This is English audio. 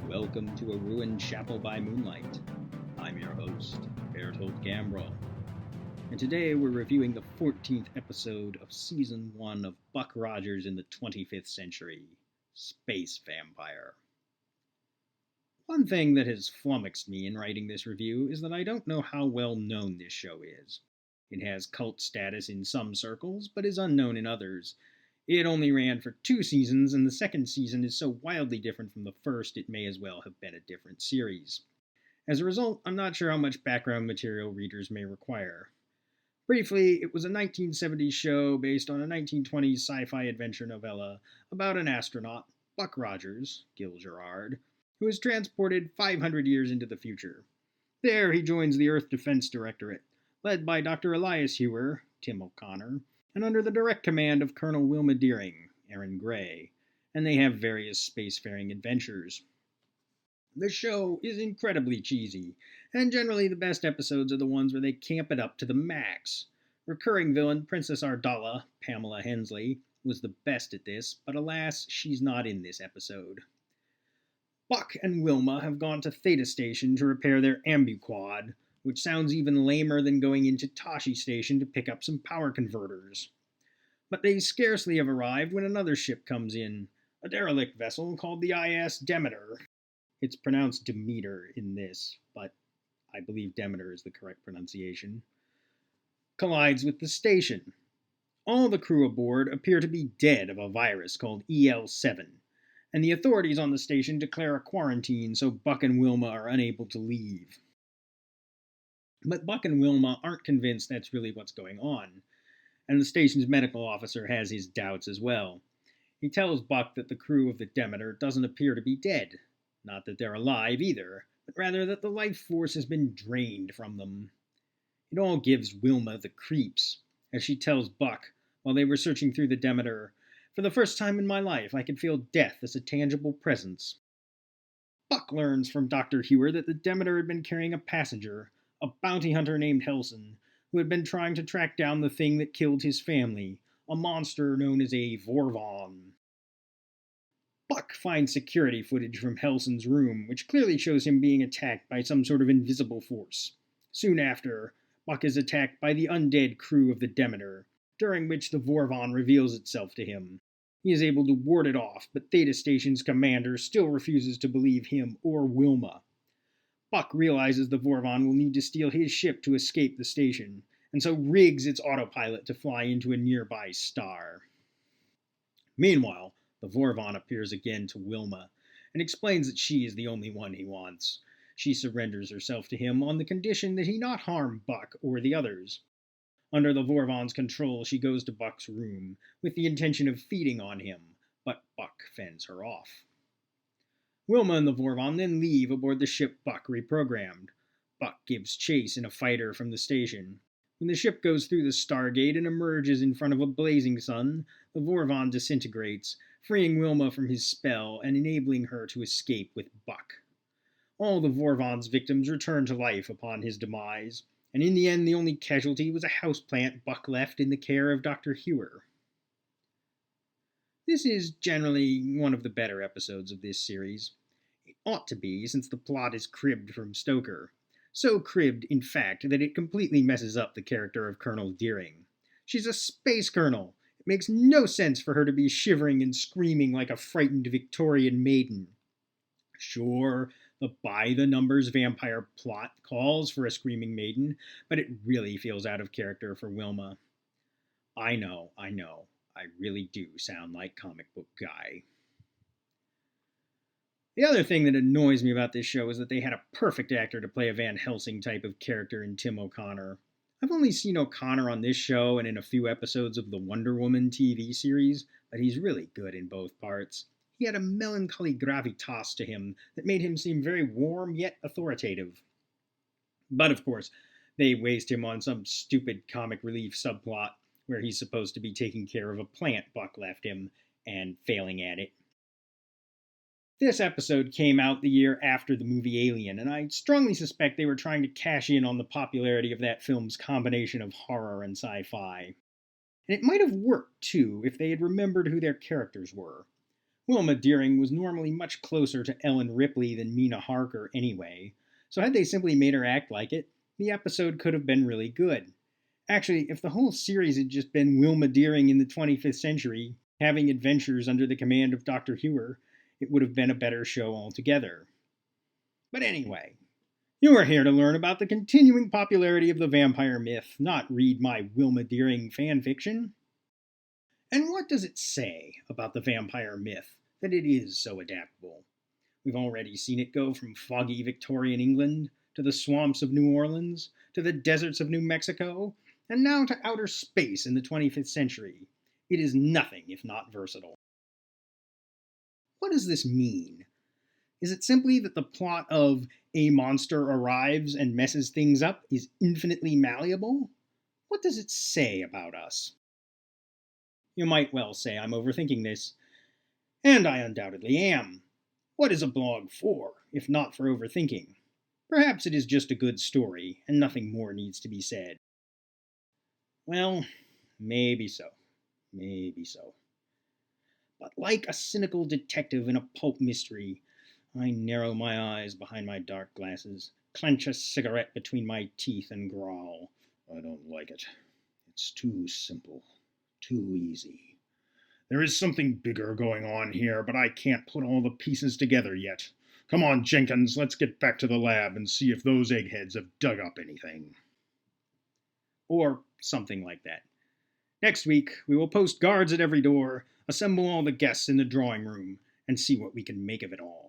Welcome to a ruined chapel by moonlight. I'm your host, Bertolt Gambrel, and today we're reviewing the 14th episode of Season 1 of Buck Rogers in the 25th Century, Space Vampire. One thing that has flummoxed me in writing this review is that I don't know how well known this show is. It has cult status in some circles, but is unknown in others. It only ran for 2 seasons, and the second season is so wildly different from the first it may as well have been a different series. As a result, I'm not sure how much background material readers may require. Briefly, it was a 1970s show based on a 1920s sci-fi adventure novella about an astronaut, Buck Rogers, Gil Gerard, who is transported 500 years into the future. There he joins the Earth Defense Directorate, led by Dr. Elias Huer, Tim O'Connor, and under the direct command of Colonel Wilma Deering, Erin Gray, and they have various spacefaring adventures. The show is incredibly cheesy, and generally the best episodes are the ones where they camp it up to the max. Recurring villain Princess Ardala, Pamela Hensley, was the best at this, but alas, she's not in this episode. Buck and Wilma have gone to Theta Station to repair their ambuquad, which sounds even lamer than going into Tashi Station to pick up some power converters. But they scarcely have arrived when another ship comes in, a derelict vessel called the IS Demeter. It's pronounced Demeter in this, but I believe Demeter is the correct pronunciation. Collides with the station. All the crew aboard appear to be dead of a virus called EL7, and the authorities on the station declare a quarantine so Buck and Wilma are unable to leave. But Buck and Wilma aren't convinced that's really what's going on, and the station's medical officer has his doubts as well. He tells Buck that the crew of the Demeter doesn't appear to be dead, not that they're alive either, but rather that the life force has been drained from them. It all gives Wilma the creeps, as she tells Buck, while they were searching through the Demeter, "For the first time in my life, I can feel death as a tangible presence." Buck learns from Dr. Huer that the Demeter had been carrying a passenger, a bounty hunter named Helson, who had been trying to track down the thing that killed his family, a monster known as a Vorvon. Buck finds security footage from Helson's room, which clearly shows him being attacked by some sort of invisible force. Soon after, Buck is attacked by the undead crew of the Demeter, during which the Vorvon reveals itself to him. He is able to ward it off, but Theta Station's commander still refuses to believe him or Wilma. Buck realizes the Vorvon will need to steal his ship to escape the station, and so rigs its autopilot to fly into a nearby star. Meanwhile, the Vorvon appears again to Wilma, and explains that she is the only one he wants. She surrenders herself to him on the condition that he not harm Buck or the others. Under the Vorvon's control, she goes to Buck's room, with the intention of feeding on him, but Buck fends her off. Wilma and the Vorvon then leave aboard the ship Buck reprogrammed. Buck gives chase in a fighter from the station. When the ship goes through the Stargate and emerges in front of a blazing sun, the Vorvon disintegrates, freeing Wilma from his spell and enabling her to escape with Buck. All the Vorvon's victims return to life upon his demise, and in the end the only casualty was a houseplant Buck left in the care of Dr. Huer. This is generally one of the better episodes of this series. It ought to be, since the plot is cribbed from Stoker. So cribbed, in fact, that it completely messes up the character of Colonel Deering. She's a space colonel. It makes no sense for her to be shivering and screaming like a frightened Victorian maiden. Sure, the by-the-numbers vampire plot calls for a screaming maiden, but it really feels out of character for Wilma. I know. I really do sound like comic book guy. The other thing that annoys me about this show is that they had a perfect actor to play a Van Helsing type of character in Tim O'Connor. I've only seen O'Connor on this show and in a few episodes of the Wonder Woman TV series, but he's really good in both parts. He had a melancholy gravitas to him that made him seem very warm yet authoritative. But of course, they waste him on some stupid comic relief subplot where he's supposed to be taking care of a plant Buck left him, and failing at it. This episode came out the year after the movie Alien, and I strongly suspect they were trying to cash in on the popularity of that film's combination of horror and sci-fi. And it might have worked, too, if they had remembered who their characters were. Wilma Deering was normally much closer to Ellen Ripley than Mina Harker anyway, so had they simply made her act like it, the episode could have been really good. Actually, if the whole series had just been Wilma Deering in the 25th century, having adventures under the command of Dr. Hewer, it would have been a better show altogether. But anyway, you are here to learn about the continuing popularity of the vampire myth, not read my Wilma Deering fan fiction. And what does it say about the vampire myth that it is so adaptable? We've already seen it go from foggy Victorian England to the swamps of New Orleans to the deserts of New Mexico, and now to outer space in the 25th century. It is nothing if not versatile. What does this mean? Is it simply that the plot of a monster arrives and messes things up is infinitely malleable? What does it say about us? You might well say I'm overthinking this, and I undoubtedly am. What is a blog for, if not for overthinking? Perhaps it is just a good story, and nothing more needs to be said. Well, maybe so. Maybe so. But like a cynical detective in a pulp mystery, I narrow my eyes behind my dark glasses, clench a cigarette between my teeth, and growl. I don't like it. It's too simple. Too easy. There is something bigger going on here, but I can't put all the pieces together yet. Come on, Jenkins, let's get back to the lab and see if those eggheads have dug up anything. Or something like that. Next week, we will post guards at every door, assemble all the guests in the drawing room, and see what we can make of it all.